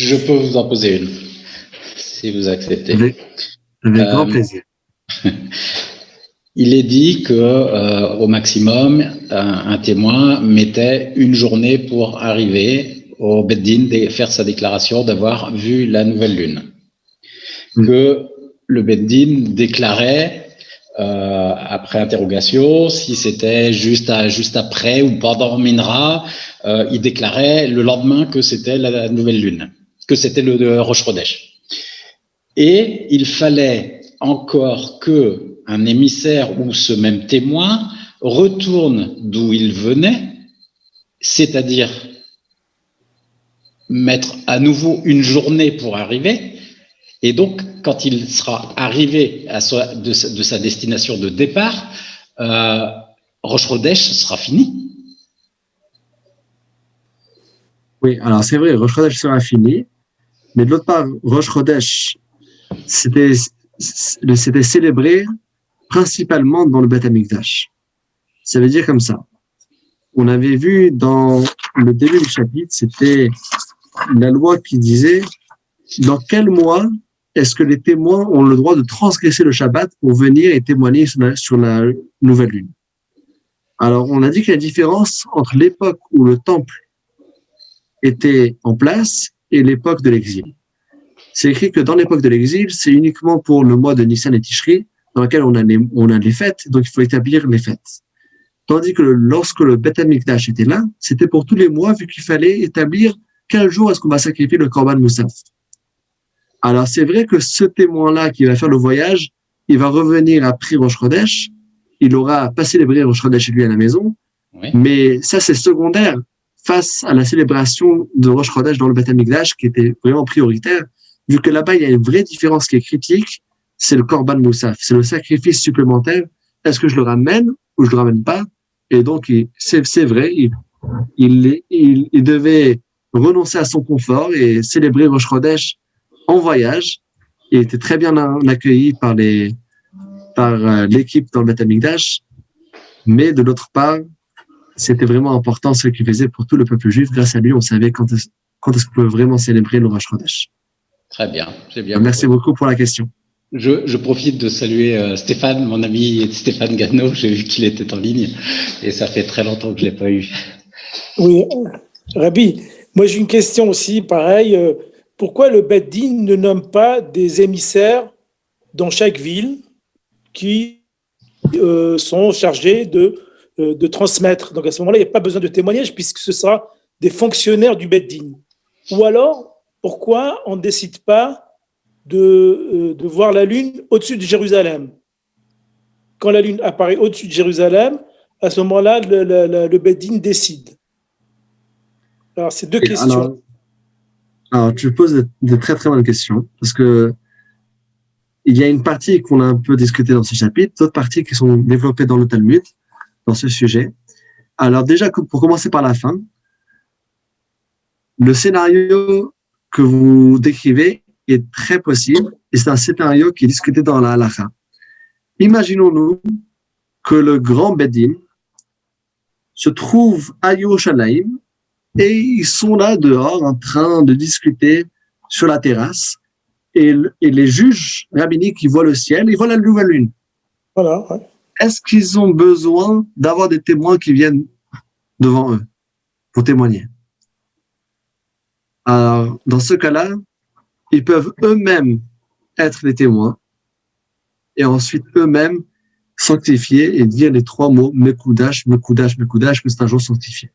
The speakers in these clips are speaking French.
Je peux vous en poser une, si vous acceptez. Avec grand plaisir. Il est dit que au maximum, un témoin mettait une journée pour arriver au Beth Din et faire sa déclaration d'avoir vu la nouvelle lune. Que le Beth Din déclarait après interrogation, si c'était juste après ou pendant Minra, il déclarait le lendemain que c'était la nouvelle lune, que c'était le Rosh Chodesh. Et il fallait encore qu'un émissaire ou ce même témoin retourne d'où il venait, c'est-à-dire mettre à nouveau une journée pour arriver. Et donc, quand il sera arrivé de sa destination de départ, Rosh Chodesh sera fini. Oui, alors c'est vrai, Rosh Chodesh sera fini, mais de l'autre part, Rosh Chodesh, c'était célébré principalement dans le Beth Amikdash. Ça veut dire comme ça. On avait vu dans le début du chapitre, c'était la loi qui disait dans quel mois est-ce que les témoins ont le droit de transgresser le Shabbat pour venir et témoigner sur la nouvelle lune. Alors, on a dit qu'il y a une différence entre l'époque où le temple était en place et l'époque de l'exil. C'est écrit que dans l'époque de l'exil, c'est uniquement pour le mois de Nissan et Tishri, dans lequel on a les fêtes, donc il faut établir les fêtes. Tandis que lorsque le Beth Amikdash était là, c'était pour tous les mois, vu qu'il fallait établir quel jour est-ce qu'on va sacrifier le Korban Moussaf. Alors, c'est vrai que ce témoin-là qui va faire le voyage, il va revenir après Rosh Chodesh, il aura pas célébré Rosh Chodesh chez lui à la maison, oui. Mais ça, c'est secondaire face à la célébration de Rosh Chodesh dans le Beth Amikdash, qui était vraiment prioritaire, vu que là-bas, il y a une vraie différence qui est critique, c'est le Korban Moussaf, c'est le sacrifice supplémentaire. Est-ce que je le ramène ou je le ramène pas? Et donc, c'est vrai, il devait renoncer à son confort et célébrer Rosh Chodesh en voyage. Il était très bien accueilli par l'équipe dans le Beth Amikdash, mais de l'autre part, c'était vraiment important ce qu'il faisait pour tout le peuple juif. Grâce à lui, on savait quand est-ce qu'on pouvait vraiment célébrer le Rosh Chodesh. Très bien, c'est bien. Merci beaucoup pour la question. Je profite de saluer Stéphane, mon ami Stéphane Gano. J'ai vu qu'il était en ligne et ça fait très longtemps que je ne l'ai pas eu. Oui, Rabbi, moi j'ai une question aussi, pareil. Pourquoi le Beth Din ne nomme pas des émissaires dans chaque ville qui sont chargés de transmettre? Donc à ce moment-là, il n'y a pas besoin de témoignage puisque ce sera des fonctionnaires du Beth Din. Ou alors, pourquoi on ne décide pas de voir la lune au-dessus de Jérusalem? Quand la lune apparaît au-dessus de Jérusalem, à ce moment-là, le Beth Din décide. Alors, c'est deux questions. Alors, tu poses de très très bonnes questions, parce que il y a une partie qu'on a un peu discutée dans ce chapitre, d'autres parties qui sont développées dans le Talmud, dans ce sujet. Alors déjà, pour commencer par la fin, le scénario que vous décrivez est très possible, et c'est un scénario qui est discuté dans la halakha. Imaginons-nous que le grand Beth Din se trouve à Yerushalayim, et ils sont là dehors en train de discuter sur la terrasse. Et les juges rabbiniques qui voient le ciel, ils voient la nouvelle lune. Voilà. Ouais. Est-ce qu'ils ont besoin d'avoir des témoins qui viennent devant eux pour témoigner? Alors, dans ce cas-là, ils peuvent eux-mêmes être les témoins et ensuite eux-mêmes sanctifier et dire les trois mots Mekoudash, Mekoudash, Mekoudash, que c'est un jour sanctifié.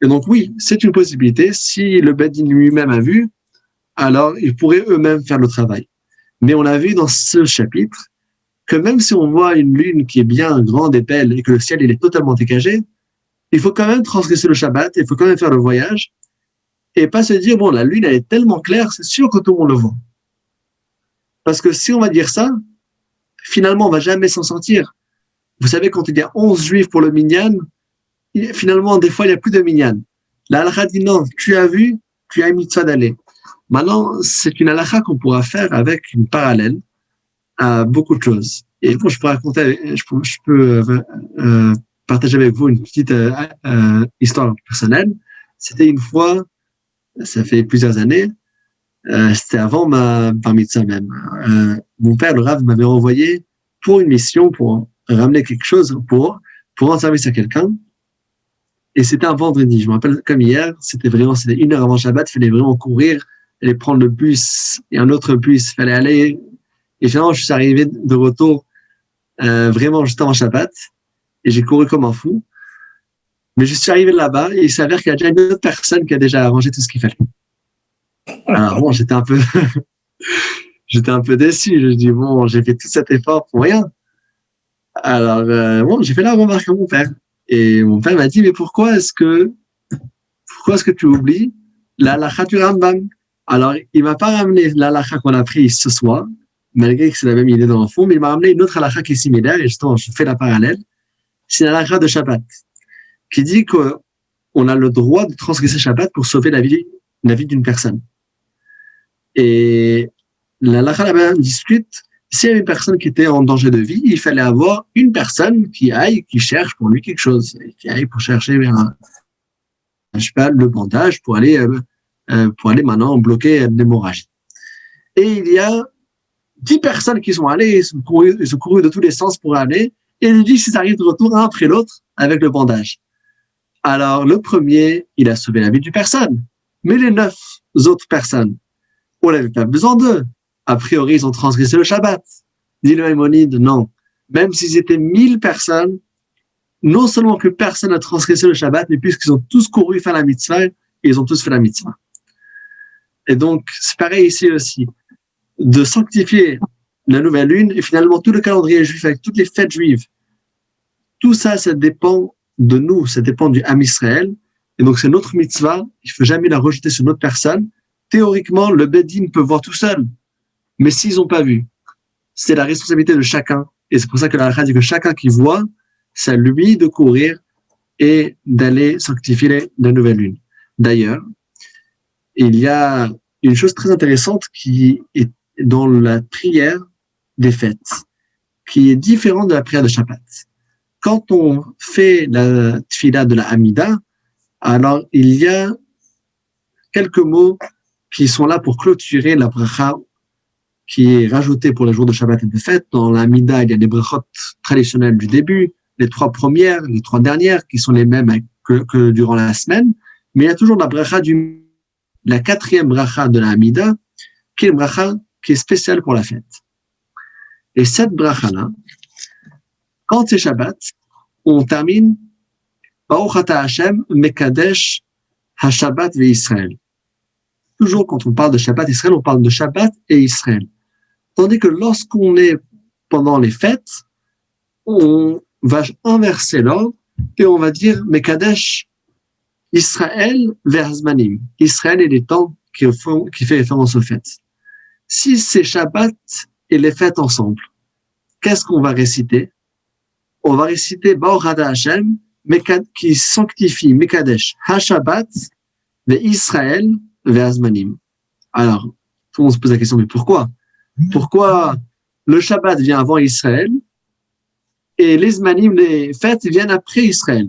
Et donc oui, c'est une possibilité. Si le Beth Din lui-même a vu, alors ils pourraient eux-mêmes faire le travail. Mais on a vu dans ce chapitre que même si on voit une lune qui est bien grande et belle et que le ciel il est totalement dégagé, il faut quand même transgresser le Shabbat, il faut quand même faire le voyage et pas se dire, bon, la lune elle est tellement claire, c'est sûr que tout le monde le voit. Parce que si on va dire ça, finalement on va jamais s'en sortir. Vous savez, quand il y a 11 juifs pour le minyan, finalement des fois il n'y a plus de minyan. La halakha dit non, tu as vu, tu as une mitzvah d'aller. Maintenant, c'est une halakha qu'on pourra faire avec une parallèle à beaucoup de choses. Et bon, je peux partager avec vous une petite histoire personnelle. C'était une fois, ça fait plusieurs années, C'était avant ma bar mitzvah même. Mon père, le Rav, m'avait envoyé pour une mission, pour ramener quelque chose, pour rendre service à quelqu'un. Et c'était un vendredi. Je me rappelle comme hier, c'était 1 heure avant Shabbat, il fallait vraiment courir, aller prendre le bus et un autre bus, il fallait aller. Et finalement, je suis arrivé de retour vraiment juste avant Shabbat et j'ai couru comme un fou. Mais je suis arrivé là-bas et il s'avère qu'il y a déjà une autre personne qui a déjà arrangé tout ce qu'il fallait. Alors bon, j'étais un peu déçu. Je dis bon, j'ai fait tout cet effort pour rien. Alors bon, j'ai fait la remarque à mon père et mon père m'a dit mais pourquoi est-ce que tu oublies la halakha du Rambam? Alors il m'a pas ramené la halakha qu'on a prise ce soir, malgré que c'est la même idée dans le fond, mais il m'a ramené une autre halakha qui est similaire et justement je fais la parallèle. C'est la halakha de Shabbat qui dit qu'on a le droit de transgresser Shabbat pour sauver la vie d'une personne. Et la halakha là-bas discute, s'il y avait une personne qui était en danger de vie, il fallait avoir une personne qui cherche pour lui quelque chose, qui aille pour chercher je sais pas, le bandage pour aller maintenant bloquer l'hémorragie. Et il y a 10 personnes qui sont allées, ils ont couru de tous les sens pour aller, et il dit qu'ils arrivent de retour un après l'autre avec le bandage. Alors, le premier, il a sauvé la vie d'une personne, mais les 9 autres personnes, on n'avait pas besoin d'eux. A priori, ils ont transgressé le Shabbat. Dit le Maïmonide, non. Même s'ils étaient 1000 personnes, non seulement que personne n'a transgressé le Shabbat, mais puisqu'ils ont tous couru faire la mitzvah, ils ont tous fait la mitzvah. Et donc, c'est pareil ici aussi. De sanctifier la nouvelle lune, et finalement tout le calendrier juif avec toutes les fêtes juives, tout ça, ça dépend de nous, ça dépend du Ham Israël. Et donc, c'est notre mitzvah, il ne faut jamais la rejeter sur une autre personne. Théoriquement, le Beddin peut voir tout seul. Mais s'ils n'ont pas vu, c'est la responsabilité de chacun. Et c'est pour ça que la halakha dit que chacun qui voit, c'est à lui de courir et d'aller sanctifier la nouvelle lune. D'ailleurs, il y a une chose très intéressante qui est dans la prière des fêtes, qui est différente de la prière de Shabbat. Quand on fait la tfila de la Hamida, alors il y a quelques mots qui sont là pour clôturer la bracha qui est rajoutée pour les jours de Shabbat et de fête. Dans la Hamida, il y a des brachot traditionnelles du début, les 3 premières, les 3 dernières, qui sont les mêmes que durant la semaine, mais il y a toujours la bracha la 4e bracha de la Hamida, qui est une bracha qui est spéciale pour la fête. Et cette bracha-là, quand c'est Shabbat, on termine Baruch ata Hashem mekadesh ha-Shabbat ve-Israël. Toujours quand on parle de Shabbat Israël, on parle de Shabbat et Israël. Tandis que lorsqu'on est pendant les fêtes, on va inverser l'ordre et on va dire mekadesh Israël vers Zmanim. Israël et les temps qui fait référence aux fêtes. Si c'est Shabbat et les fêtes ensemble, qu'est-ce qu'on va réciter? On va réciter Baruch ata Hashem, qui sanctifie Mekadesh ha-Shabbat ve Israël vers Zmanim. Alors, tout le monde se pose la question, mais pourquoi? Pourquoi le Shabbat vient avant Israël et les Zmanim, les fêtes, viennent après Israël?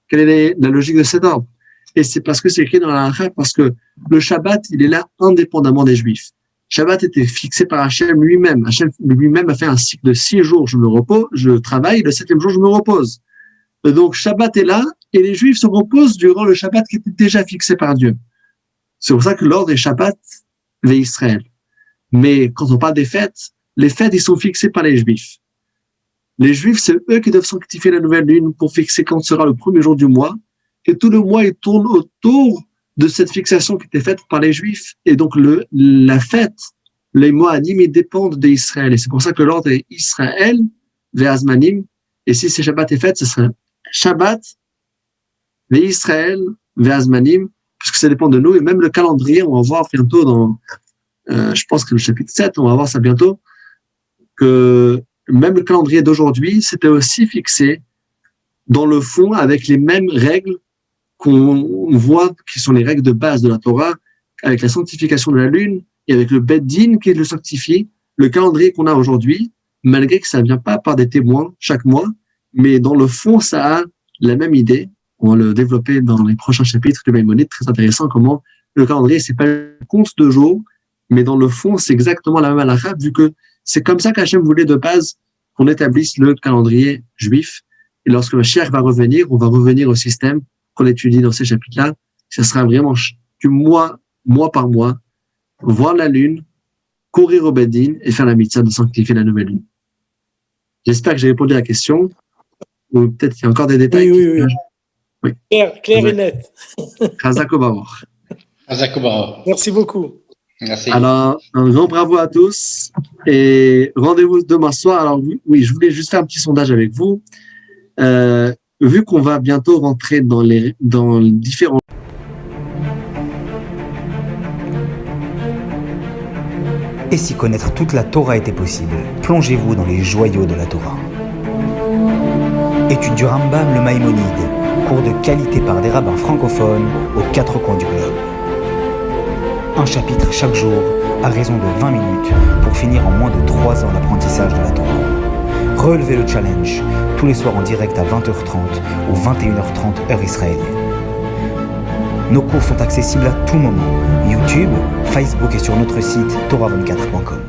Quelle est la logique de cet ordre? Et c'est parce que c'est écrit dans la halakha, parce que le Shabbat, il est là indépendamment des Juifs. Shabbat était fixé par Hachem lui-même. Hachem lui-même a fait un cycle de 6 jours, je travaille, le 7e jour, je me repose. Donc, Shabbat est là, et les Juifs se reposent durant le Shabbat qui était déjà fixé par Dieu. C'est pour ça que l'ordre est Shabbat vers Israël. Mais quand on parle des fêtes, les fêtes, ils sont fixés par les Juifs. Les Juifs, c'est eux qui doivent sanctifier la nouvelle lune pour fixer quand sera le premier jour du mois. Et tout le mois, il tourne autour de cette fixation qui était faite par les Juifs. Et donc, la fête, les Moadim, ils dépendent d'Israël. Et c'est pour ça que l'ordre est Israël vers Zmanim. Et si c'est Shabbat et fête, ce serait Shabbat vers Israël vers Zmanim, puisque ça dépend de nous. Et même le calendrier, on va voir bientôt dans, je pense que le chapitre 7, on va voir ça bientôt, que même le calendrier d'aujourd'hui, c'était aussi fixé dans le fond avec les mêmes règles qu'on voit qui sont les règles de base de la Torah, avec la sanctification de la lune et avec le Beddin qui le sanctifie, le calendrier qu'on a aujourd'hui, malgré que ça ne vient pas par des témoins chaque mois, mais dans le fond, ça a la même idée. On va le développer dans les prochains chapitres du Maïmonide, très intéressant comment le calendrier, c'est pas le compte de jours, mais dans le fond, c'est exactement la même halakha, vu que c'est comme ça qu'Hachem voulait de base qu'on établisse le calendrier juif. Et lorsque le Mashiach va revenir, on va revenir au système qu'on étudie dans ces chapitres-là. Ce sera vraiment du mois par mois, voir la lune, courir au Bedin et faire la mitzvah de sanctifier la nouvelle lune. J'espère que j'ai répondu à la question. Ou peut-être qu'il y a encore des détails. Oui. Clair et net. Chazak Obaor. Merci beaucoup. Merci. Alors, un grand bravo à tous et rendez-vous demain soir. Alors, oui, je voulais juste faire un petit sondage avec vous. Vu qu'on va bientôt rentrer dans les différents... Et si connaître toute la Torah était possible, plongez-vous dans les joyaux de la Torah. Étude du Rambam, le Maïmonide, cours de qualité par des rabbins francophones aux 4 coins du globe. Un chapitre chaque jour, à raison de 20 minutes, pour finir en moins de 3 ans l'apprentissage de la Torah. Relevez le challenge, tous les soirs en direct à 20h30 ou 21h30 heure israélienne. Nos cours sont accessibles à tout moment, YouTube, Facebook et sur notre site torah24.com.